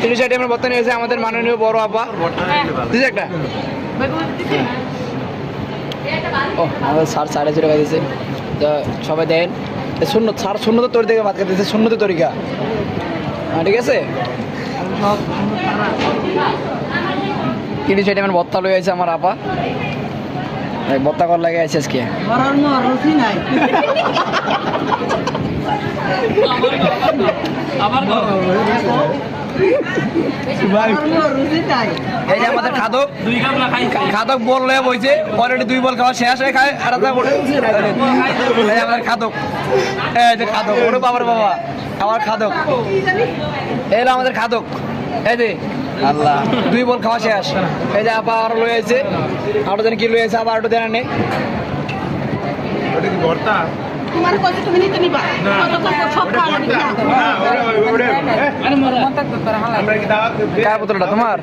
তিরিশ আইটেমের ভর্তা নিয়েছে আমাদের মাননীয় বড় আপা। দিছে একটা ও আমাদের স্যার সাড়ে চলে গেছে। তো সবাই দেন শূন্য স্যার শূন্যতে তৈরি থেকে ভাত খাইতেছে, শূন্যতে তরিকা। ঠিক আছে, তিরিশ আইটেমের ভর্তা লয়ে আছে আমার আপা। ভর্তা কর লাগে আছে আজকে। এই যে আমাদের খাদক খাদক বল লয়ে বইছে, অলরেডি 2 বল খাওয়া শেষ হয়ে খায় আর আমাদের খাদক। এই যে খাদক, ওরে বাবার বাবা আমার খাদক, এলো আমাদের খাদক। এই যে আল্লাহ 2 বল খাওয়া শেষ। এই যে আপা আরো লয়ে আছে, আরো জানি কি লয়ে আছে, আবার আরো দেনা নেই। ওটা কি ভর্তা? তোমার কত তুমি নিতে নিবা সব খাওয়া আমরা কি দাওয়াত কার বোতলটা তোমার?